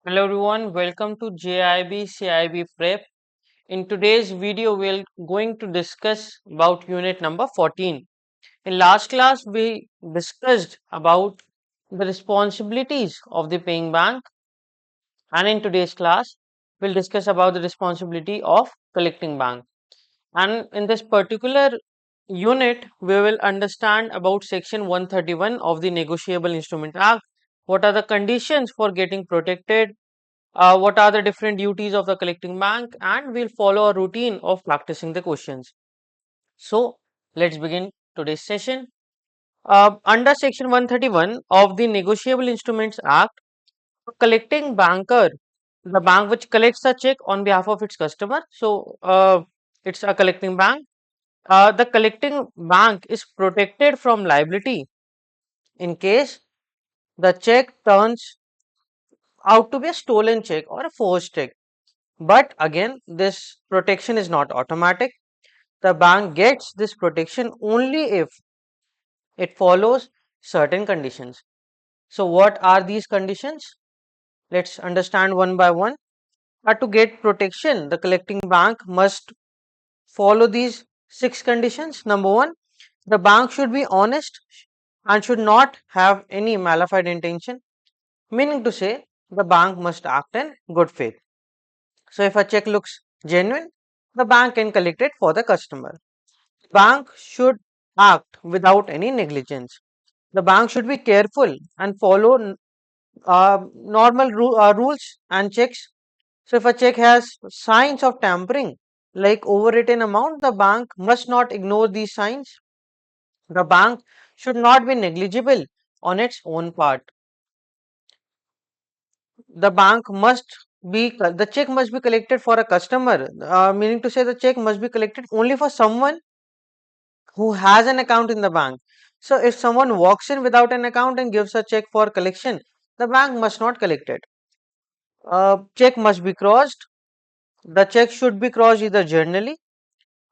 Hello everyone, welcome to JAIIB CAIIB Prep. In today's video, we're going to discuss about unit number 14. In last class, we discussed about the responsibilities of the paying bank, and in today's class, we'll discuss about the responsibility of collecting bank. And in this particular unit, we will understand about section 131 of the Negotiable Instrument Act. What are the conditions for getting protected, what are the different duties of the collecting bank, and we'll follow a routine of practicing the questions. So let's begin today's session. Under section 131 of the Negotiable Instruments Act, a collecting banker, the bank which collects a check on behalf of its customer, it's a collecting bank. The collecting bank is protected from liability in case the check turns out to be a stolen check or a forged check. But again, this protection is not automatic. The bank gets this protection only if it follows certain conditions. So, what are these conditions? Let's understand one by one. To get protection, the collecting bank must follow these 6 conditions. Number one, the bank should be honest and should not have any malified intention, meaning to say, the bank must act in good faith. So, if a check looks genuine, the bank can collect it for the customer. Bank should act without any negligence. The bank should be careful and follow normal rules and checks. So, if a check has signs of tampering, like overwritten amount, the bank must not ignore these signs. The bank should not be negligible on its own part. The check must be collected for a customer, meaning to say the check must be collected only for someone who has an account in the bank. So, if someone walks in without an account and gives a check for collection, the bank must not collect it. Check must be crossed. The check should be crossed either generally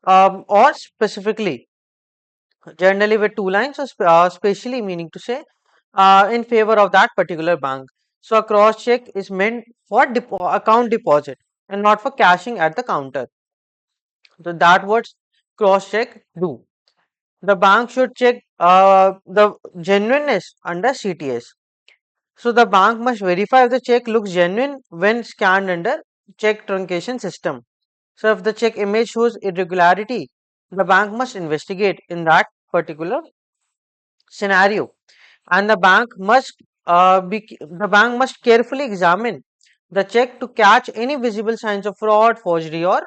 or specifically. Generally with two lines, or specially, meaning to say in favor of that particular bank. So, a cross check is meant for account deposit and not for cashing at the counter. So, that what cross check do. The bank should check the genuineness under CTS. So the bank must verify if the check looks genuine when scanned under check truncation system. So if the check image shows irregularity, the bank must investigate in that particular scenario, and the bank must carefully examine the check to catch any visible signs of fraud, forgery, or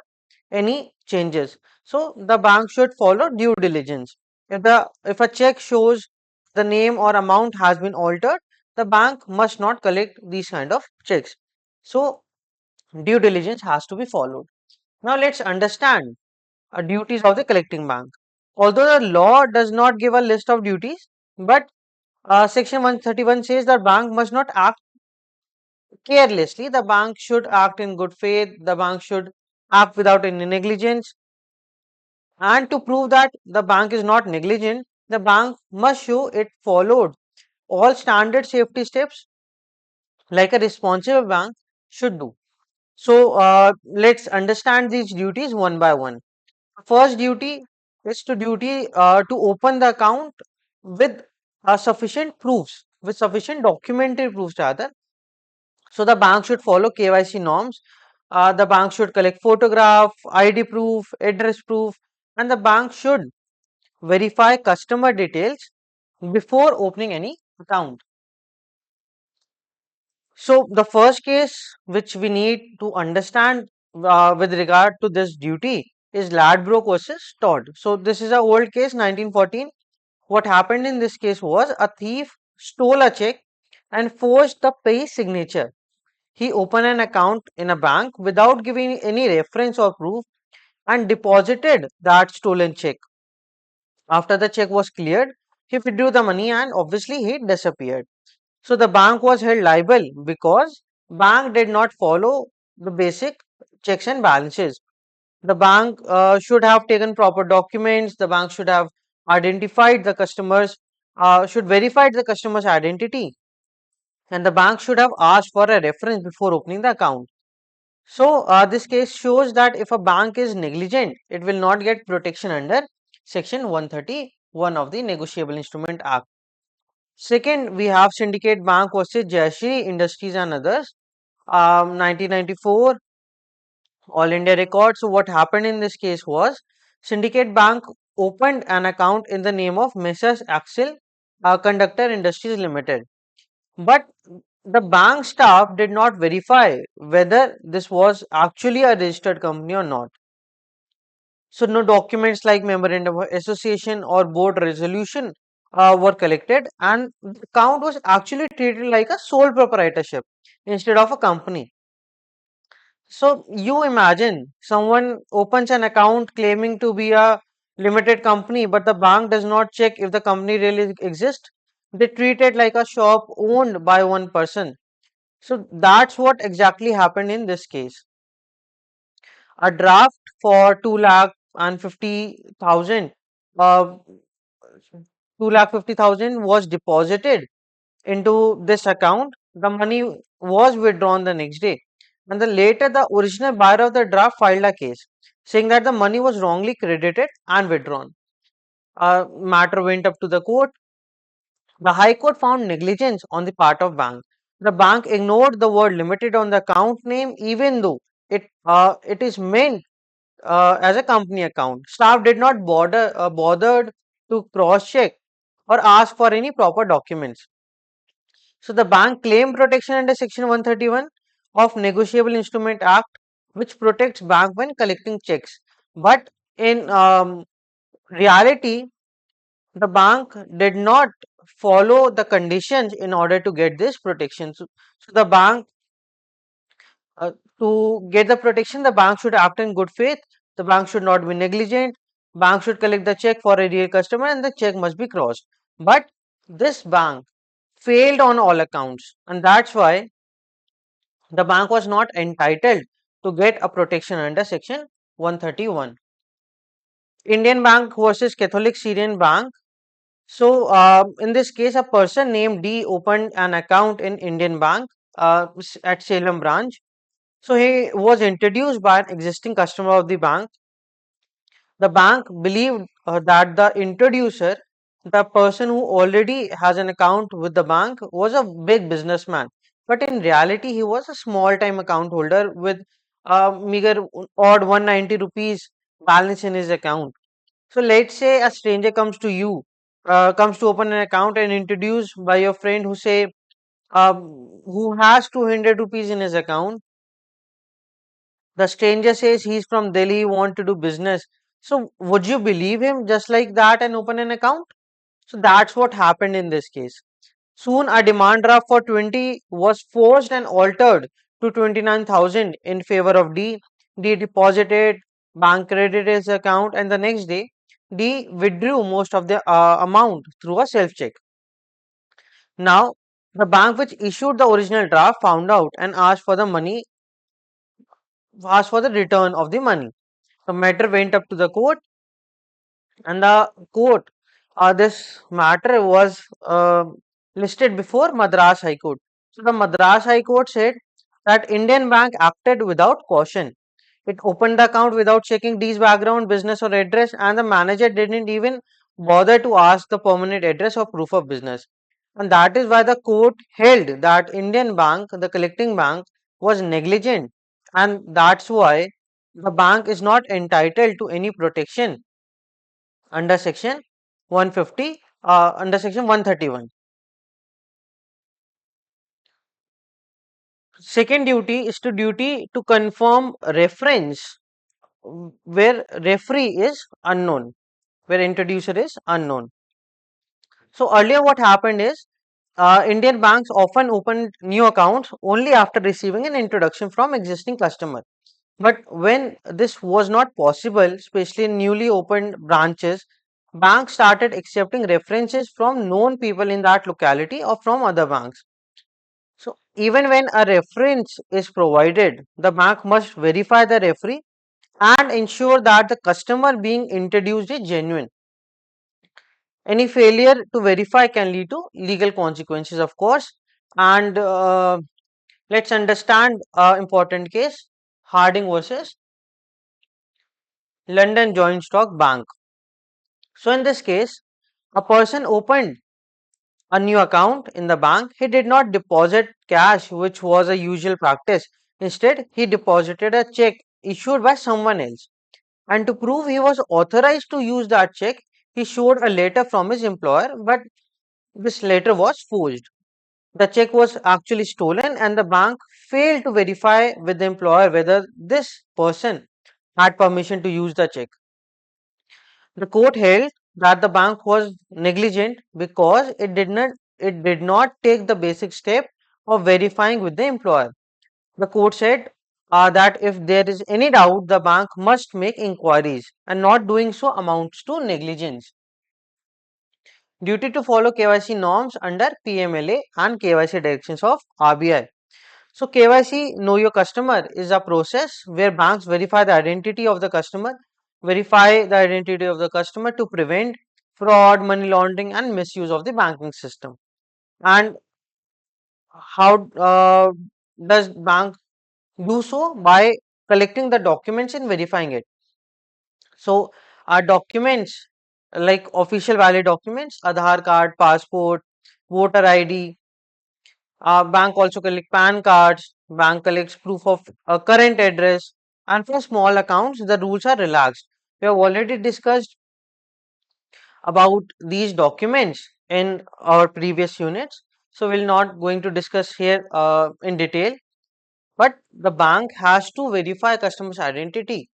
any changes. So the bank should follow due diligence. If a check shows the name or amount has been altered, the bank must not collect these kind of checks. So due diligence has to be followed. Now let's understand duties of the collecting bank. Although the law does not give a list of duties, but section 131 says that bank must not act carelessly. The bank should act in good faith. The bank should act without any negligence. And to prove that the bank is not negligent, the bank must show it followed all standard safety steps like a responsible bank should do. So let's understand these duties one by one. First duty is to open the account with sufficient proofs, with sufficient documentary proofs rather. So the bank should follow KYC norms. The bank should collect photograph, ID proof, address proof, and the bank should verify customer details before opening any account. So the first case which we need to understand with regard to this duty is Ladbroke versus Todd. So this is a old case, 1914. What happened in this case was a thief stole a check and forged the pay signature. He opened an account in a bank without giving any reference or proof and deposited that stolen check. After the check was cleared, he withdrew the money and obviously he disappeared. So the bank was held liable because bank did not follow the basic checks and balances. The bank should have taken proper documents. The bank should have identified the customers, should verify the customer's identity and the bank should have asked for a reference before opening the account. So, this case shows that if a bank is negligent, it will not get protection under Section 131 of the Negotiable Instrument Act. Second, we have Syndicate Bank versus JAIIB Industries and others, 1994, All India record. So, what happened in this case was Syndicate Bank opened an account in the name of Messrs. Axel Conductor Industries Limited. But the bank staff did not verify whether this was actually a registered company or not. So, no documents like memorandum of association or board resolution were collected, and the account was actually treated like a sole proprietorship instead of a company. So, you imagine someone opens an account claiming to be a limited company, but the bank does not check if the company really exists. They treat it like a shop owned by one person. So that's what exactly happened in this case. A draft for 2,50,000, 2,50,000 was deposited into this account. The money was withdrawn the next day, and then later the original buyer of the draft filed a case saying that the money was wrongly credited and withdrawn. Matter went up to the court. The High Court found negligence on the part of bank. The bank ignored the word limited on the account name even though it is meant as a company account. Staff did not bothered to cross check or ask for any proper documents. So the bank claimed protection under Section 131 of Negotiable Instrument Act, which protects bank when collecting checks. But in reality, the bank did not follow the conditions in order to get this protection. So the bank, uh, to get the protection, the bank should act in good faith. The bank should not be negligent. Bank should collect the check for a real customer, and the check must be crossed. But this bank failed on all accounts, and that's why the bank was not entitled to get a protection under Section 131. Indian Bank versus Catholic Syrian Bank. So, in this case, a person named D opened an account in Indian Bank at Salem branch. So, he was introduced by an existing customer of the bank. The bank believed that the introducer, the person who already has an account with the bank, was a big businessman. But in reality, he was a small time account holder with a meager odd 190 rupees balance in his account. So let's say a stranger comes to you, comes to open an account and introduced by your friend who has 200 rupees in his account. The stranger says he's from Delhi, want to do business. So would you believe him just like that and open an account? So that's what happened in this case. Soon a demand draft for 20 was forced and altered to 29,000 in favor of D. D deposited, bank credited his account, and the next day D withdrew most of the amount through a self check. Now, the bank which issued the original draft found out and asked for the return of the money. The matter went up to the court, and the court, this matter was listed before Madras High Court. So the Madras High Court said that Indian Bank acted without caution. It opened the account without checking D's background, business or address, and the manager didn't even bother to ask the permanent address or proof of business. And that is why the court held that Indian Bank, the collecting bank, was negligent, and that's why the bank is not entitled to any protection under section 150, under section 131. Second duty is to duty to confirm reference where referee is unknown, where introducer is unknown. So earlier what happened is Indian banks often opened new accounts only after receiving an introduction from existing customer. But when this was not possible, especially in newly opened branches, banks started accepting references from known people in that locality or from other banks. So even when a reference is provided, the bank must verify the referee and ensure that the customer being introduced is genuine. Any failure to verify can lead to legal consequences, of course. And let's understand important case, Harding versus London Joint Stock Bank. So in this case, a person opened a new account in the bank. He did not deposit cash, which was a usual practice. Instead, he deposited a check issued by someone else. And to prove he was authorized to use that check, he showed a letter from his employer, but this letter was forged. The check was actually stolen, and the bank failed to verify with the employer whether this person had permission to use the check. The court held that the bank was negligent because it did not take the basic step of verifying with the employer. The court said that if there is any doubt, the bank must make inquiries, and not doing so amounts to negligence. Duty to follow KYC norms under PMLA and KYC directions of RBI. So KYC, know your customer, is a process where banks verify the identity of the customer, to prevent fraud, money laundering, and misuse of the banking system. And how does bank do so? By collecting the documents and verifying it. So our documents like official valid documents, Aadhaar card, passport, voter ID. Bank also collect PAN cards. Bank collects proof of current address. And for small accounts, the rules are relaxed. We have already discussed about these documents in our previous units. So we'll not going to discuss here in detail. But the bank has to verify customer's identity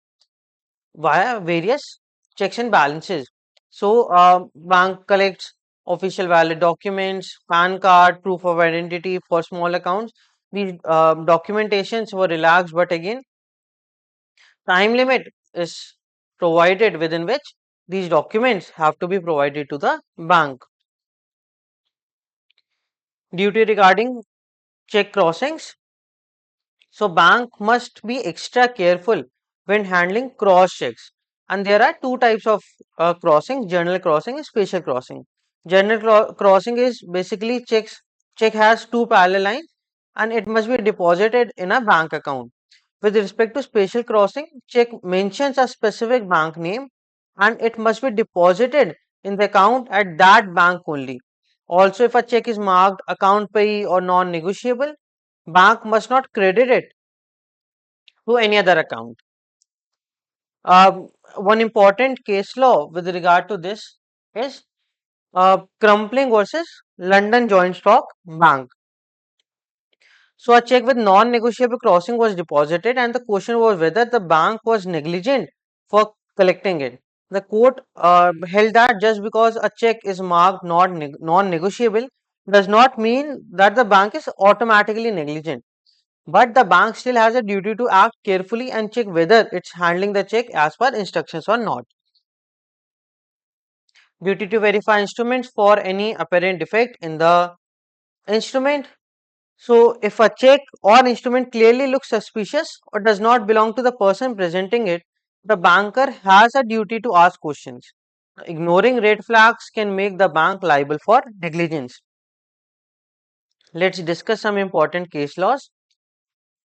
via various checks and balances. So, bank collects official valid documents, PAN card, proof of identity for small accounts. These documentations were relaxed, but again, time limit is provided within which these documents have to be provided to the bank. Duty regarding check crossings. So bank must be extra careful when handling cross checks. And there are two types of crossing: general crossing and special crossing. General crossing is basically check has two parallel lines and it must be deposited in a bank account. With respect to special crossing, check mentions a specific bank name and it must be deposited in the account at that bank only. Also, if a check is marked account payee or non-negotiable, bank must not credit it to any other account. One important case law with regard to this is Crumpling versus London Joint Stock Bank. So a check with non-negotiable crossing was deposited, and the question was whether the bank was negligent for collecting it. The court held that just because a check is marked not non-negotiable does not mean that the bank is automatically negligent. But the bank still has a duty to act carefully and check whether it's handling the check as per instructions or not. Duty to verify instruments for any apparent defect in the instrument. So, if a check or instrument clearly looks suspicious or does not belong to the person presenting it, the banker has a duty to ask questions. Ignoring red flags can make the bank liable for negligence. Let's discuss some important case laws.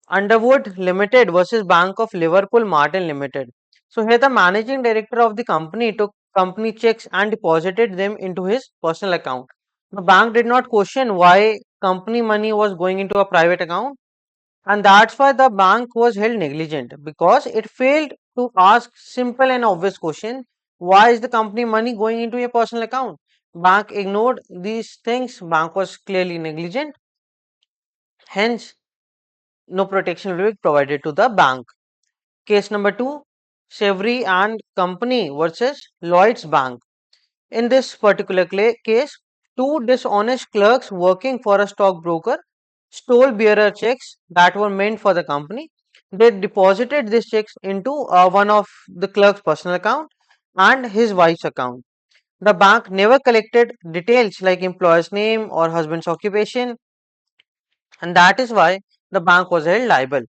Underwood Limited versus Bank of Liverpool Martin Limited. So here the managing director of the company took company checks and deposited them into his personal account. The bank did not question why company money was going into a private account, and that's why the bank was held negligent because it failed to ask simple and obvious question: why is the company money going into your personal account? Bank ignored these things. Bank was clearly negligent. Hence, no protection will be provided to the bank. Case number 2, Chevry and Company versus Lloyds Bank. In this particular case, two dishonest clerks working for a stockbroker stole bearer checks that were meant for the company. They deposited these checks into one of the clerk's personal account and his wife's account. The bank never collected details like employer's name or husband's occupation, and that is why the bank was held liable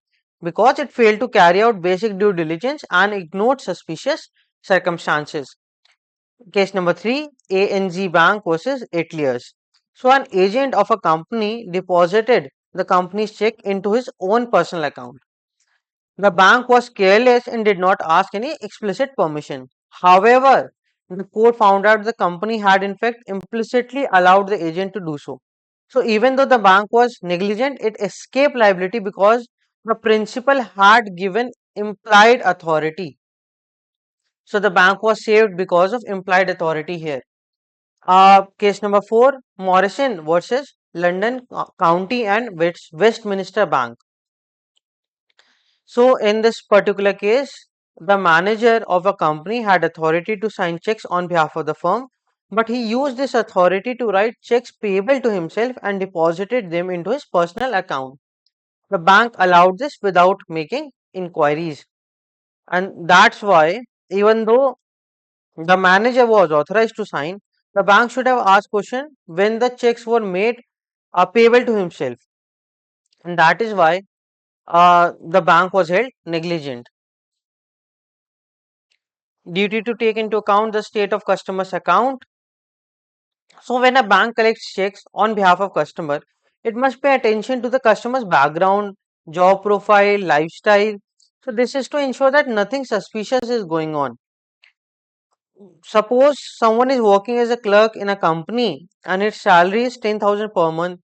because it failed to carry out basic due diligence and ignored suspicious circumstances. Case number 3, ANZ Bank versus Ateliers. So an agent of a company deposited the company's check into his own personal account. The bank was careless and did not ask any explicit permission. However, the court found out the company had in fact implicitly allowed the agent to do so. So even though the bank was negligent, it escaped liability because the principal had given implied authority. So the bank was saved because of implied authority here. Case number 4, Morrison versus London County and Westminster Bank. So in this particular case, the manager of a company had authority to sign checks on behalf of the firm, but he used this authority to write checks payable to himself and deposited them into his personal account. The bank allowed this without making inquiries, and that's why, even though the manager was authorized to sign, the bank should have asked question when the checks were made payable to himself, and that is why the bank was held negligent. Duty to take into account the state of customer's account. So when a bank collects checks on behalf of customer, it must pay attention to the customer's background, job profile, lifestyle. So this is to ensure that nothing suspicious is going on. Suppose someone is working as a clerk in a company and its salary is 10,000 per month,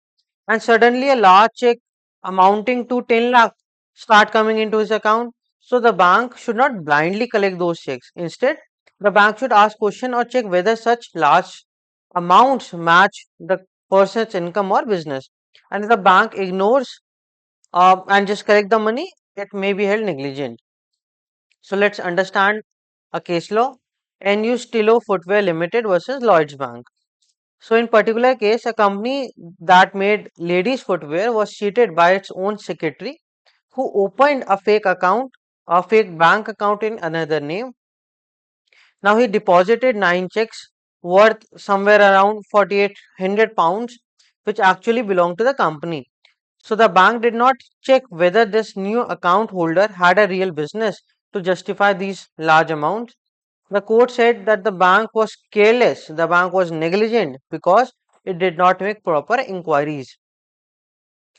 and suddenly a large check amounting to 10 lakh start coming into his account. So the bank should not blindly collect those checks. Instead, the bank should ask question or check whether such large amounts match the person's income or business. And if the bank ignores and just collect the money, it may be held negligent. So let's understand a case law. NU Stilo Footwear Limited versus Lloyds Bank. So in particular case, a company that made ladies footwear was cheated by its own secretary, who opened a fake bank account in another name. Now he deposited 9 checks worth somewhere around 4,800 pounds, which actually belonged to the company. So the bank did not check whether this new account holder had a real business to justify these large amounts. The court said that the bank was careless, the bank was negligent because it did not make proper inquiries.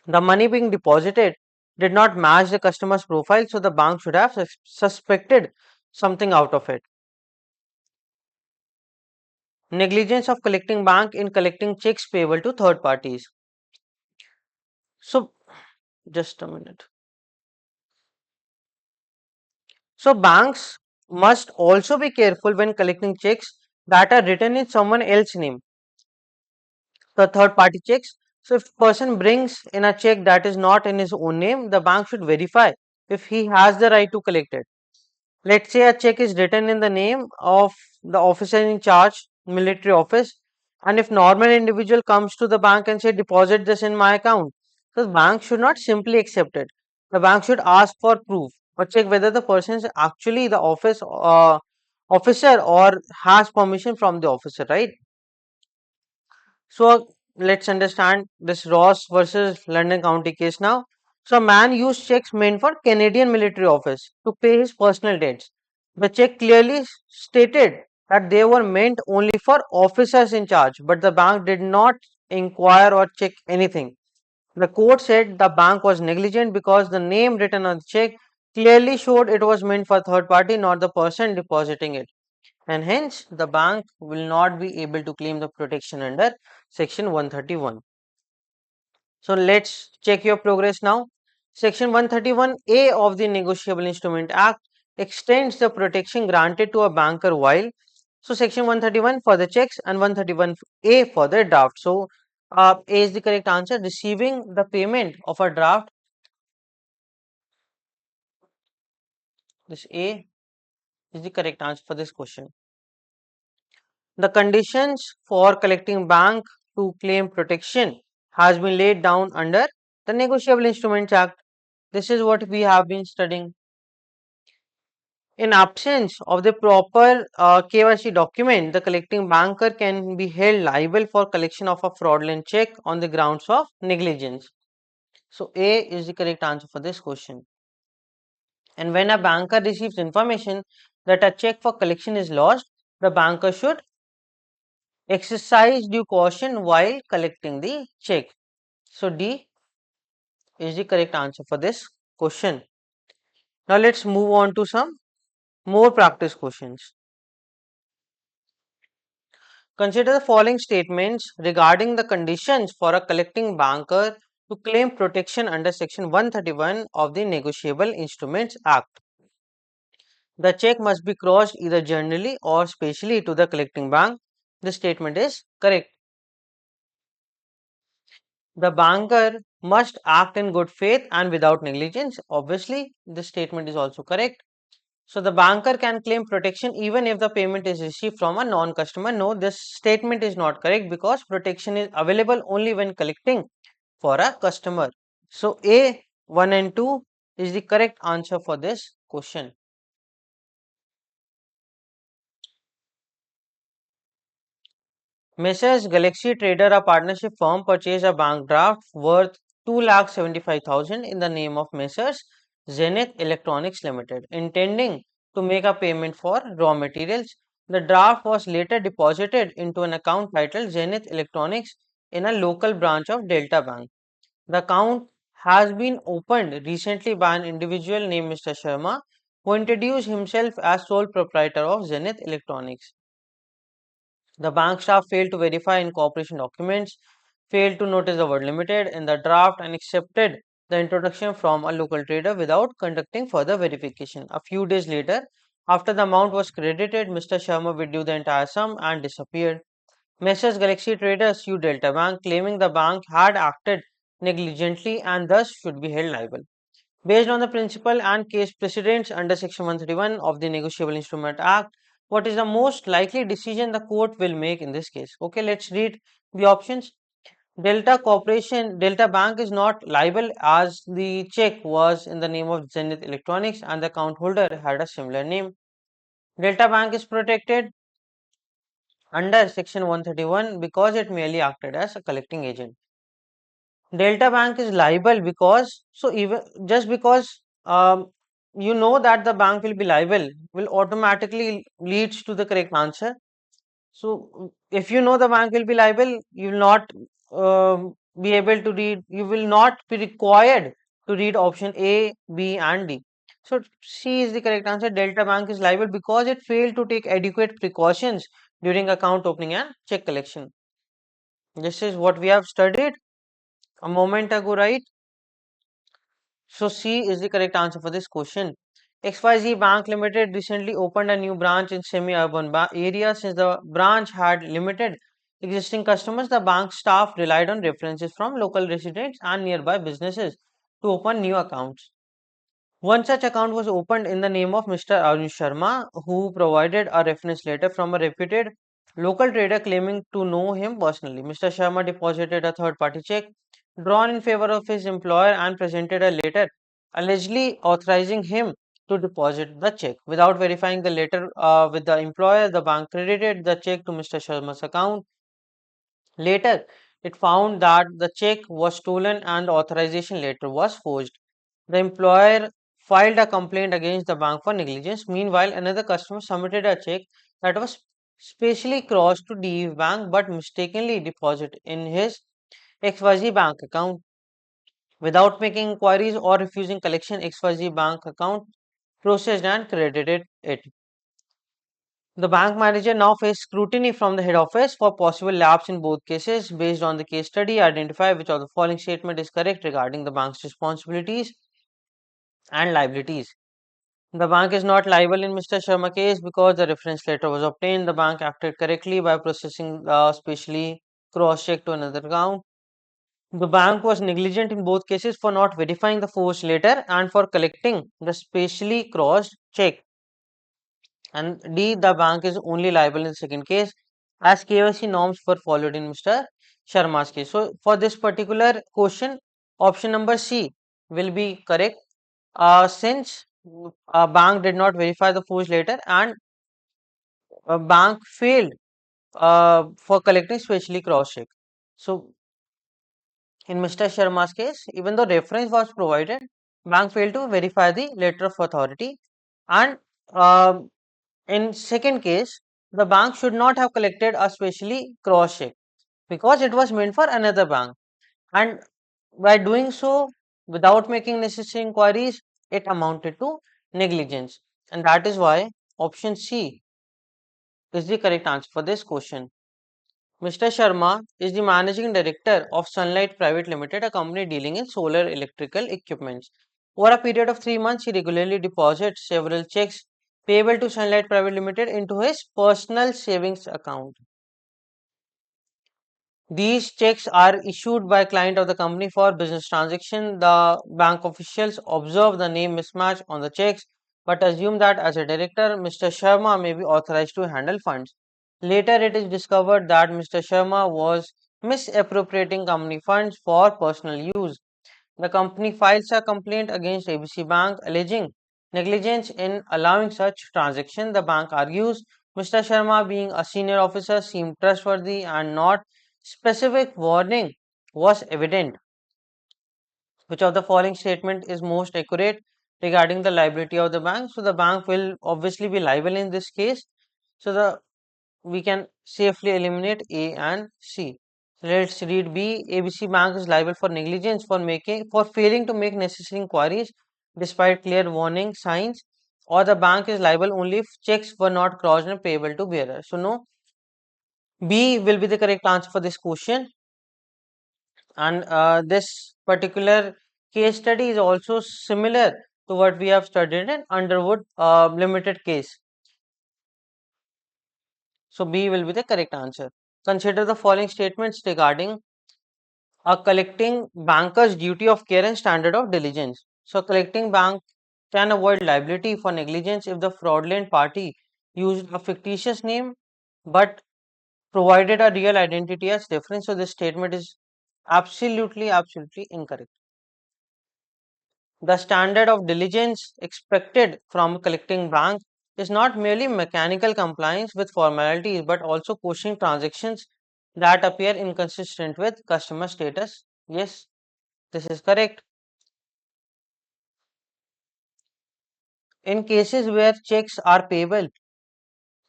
The money being deposited did not match the customer's profile, so the bank should have suspected something out of it. Negligence of collecting bank in collecting checks payable to third parties. So, just a minute. So, banks must also be careful when collecting checks that are written in someone else's name, the third party checks. So if person brings in a check that is not in his own name, the bank should verify if he has the right to collect it. Let's say a check is written in the name of the officer in charge, military office, and if normal individual comes to the bank and say deposit this in my account, so the bank should not simply accept it. The bank should ask for proof or check whether the person is actually the officer or has permission from the officer, right? So let's understand this Ross versus London County case now. So a man used checks meant for Canadian military office to pay his personal debts. The check clearly stated that they were meant only for officers in charge, but the bank did not inquire or check anything. The court said the bank was negligent because the name written on the check clearly showed it was meant for third party, not the person depositing it, and hence the bank will not be able to claim the protection under section 131. So let's check your progress now. Section 131A of the Negotiable Instrument Act extends the protection granted to a banker while, so section 131 for the checks and 131A for the draft. So A is the correct answer, receiving the payment of a draft. This A is the correct answer for this question. The conditions for collecting bank to claim protection has been laid down under the Negotiable Instruments Act. This is what we have been studying. In absence of the proper KYC document, the collecting banker can be held liable for collection of a fraudulent check on the grounds of negligence. So A is the correct answer for this question. And when a banker receives information that a check for collection is lost, the banker should exercise due caution while collecting the check. So D is the correct answer for this question. Now let's move on to some more practice questions. Consider the following statements regarding the conditions for a collecting banker to claim protection under section 131 of the Negotiable Instruments Act. The check must be crossed either generally or specially to the collecting bank. This statement is correct. The banker must act in good faith and without negligence. Obviously, this statement is also correct. So, the banker can claim protection even if the payment is received from a non-customer. No, this statement is not correct because protection is available only when collecting for a customer. So, A 1 and 2 is the correct answer for this question. Messrs. Galaxy Trader, a partnership firm, purchased a bank draft worth 2,75,000 in the name of Messrs. Zenith Electronics Limited, intending to make a payment for raw materials. The draft was later deposited into an account titled Zenith Electronics in a local branch of Delta Bank. The account has been opened recently by an individual named Mr. Sharma, who introduced himself as sole proprietor of Zenith Electronics. The bank staff failed to verify incorporation documents, failed to notice the word limited in the draft, and accepted the introduction from a local trader without conducting further verification. A few days later, after the amount was credited, Mr. Sharma withdrew the entire sum and disappeared. Messrs. Galaxy Traders sued Delta Bank, claiming the bank had acted negligently and thus should be held liable. Based on the principle and case precedents under Section 131 of the Negotiable Instrument Act, what is the most likely decision the court will make in this case? Okay, let's read the options. Delta Bank is not liable as the check was in the name of Zenith Electronics and the account holder had a similar name. Delta Bank is protected under Section 131 because it merely acted as a collecting agent. Delta Bank is liable because so even just because you know that the bank will be liable will automatically leads to the correct answer. So if you know the bank will be liable, you will not be able to read. You will not be required to read option A, B, and D. So C is the correct answer. Delta Bank is liable because it failed to take adequate precautions during account opening and check collection. This is what we have studied a moment ago, right? So C is the correct answer for this question. XYZ Bank Limited recently opened a new branch in semi-urban area. Since the branch had limited existing customers, the bank staff relied on references from local residents and nearby businesses to open new accounts. One such account was opened in the name of Mr. Arun Sharma, who provided a reference letter from a reputed local trader claiming to know him personally. Mr. Sharma deposited a third party check drawn in favor of his employer and presented a letter allegedly authorizing him to deposit the check. Without verifying the letter with the employer, the bank credited the check to Mr. Sharma's account. Later, it found that the check was stolen and the authorization letter was forged. The employer filed a complaint against the bank for negligence. Meanwhile, another customer submitted a check that was specially crossed to DF Bank but mistakenly deposited in his XYZ bank account. Without making inquiries or refusing collection, XYZ bank account processed and credited it. The bank manager now faces scrutiny from the head office for possible lapse in both cases. Based on the case study, identify which of the following statement is correct regarding the bank's responsibilities and liabilities. The bank is not liable in Mr. Sharma case because the reference letter was obtained. The bank acted correctly by processing the specially cross check to another account. The bank was negligent in both cases for not verifying the forged letter and for collecting the specially crossed check. And D, the bank is only liable in the second case as KYC norms were followed in Mr. Sharma's case. So, for this particular question, option number C will be correct since a bank did not verify the forged letter and a bank failed for collecting specially cross check. So, in Mr. Sharma's case, even though reference was provided, bank failed to verify the letter of authority. And in second case, the bank should not have collected a specially cross check because it was meant for another bank, and by doing so without making necessary inquiries, it amounted to negligence, and that is why option C is the correct answer for this question. Mr. Sharma is the managing director of Sunlight Private Limited, a company dealing in solar electrical equipments. Over a period of 3 months, he regularly deposits several checks payable to Sunlight Private Limited into his personal savings account. These checks are issued by client of the company for business transaction. The bank officials observe the name mismatch on the checks but assume that as a director, Mr. Sharma may be authorized to handle funds. Later, it is discovered that Mr. Sharma was misappropriating company funds for personal use. The company files a complaint against ABC Bank alleging negligence in allowing such transaction. The bank argues Mr. Sharma, being a senior officer, seemed trustworthy and not specific warning was evident. Which of the following statement is most accurate regarding the liability of the bank? So the bank will obviously be liable in this case. So the we can safely eliminate A and C. Let's read B. ABC Bank is liable for negligence for failing to make necessary inquiries despite clear warning signs, or the bank is liable only if checks were not crossed and payable to bearer. So no, B will be the correct answer for this question. And this particular case study is also similar to what we have studied in Underwood limited case. So B will be the correct answer. Consider the following statements regarding a collecting banker's duty of care and standard of diligence. So collecting bank can avoid liability for negligence if the fraudulent party used a fictitious name but provided a real identity as reference. So this statement is absolutely incorrect. The standard of diligence expected from a collecting bank is not merely mechanical compliance with formalities but also questioning transactions that appear inconsistent with customer status. Yes, this is correct. In cases where checks are payable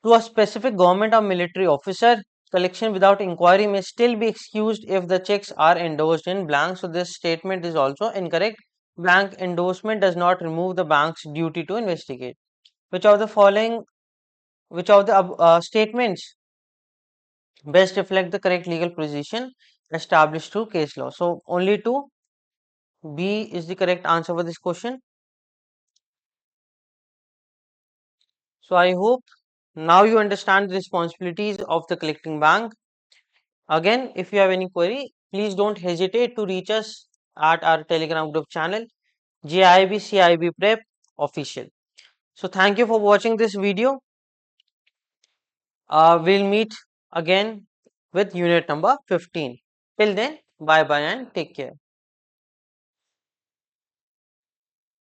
to a specific government or military officer, collection without inquiry may still be excused if the checks are endorsed in blank. So this statement is also incorrect. Blank endorsement does not remove the bank's duty to investigate. Which of the following, which of the statements best reflect the correct legal position established through case law? So only two. B is the correct answer for this question. So I hope now you understand the responsibilities of the collecting bank. Again, if you have any query, please don't hesitate to reach us at our Telegram group channel, JAIIB CAIIB Prep Official. So thank you for watching this video. We'll meet again with unit number 15. Till then, bye bye and take care.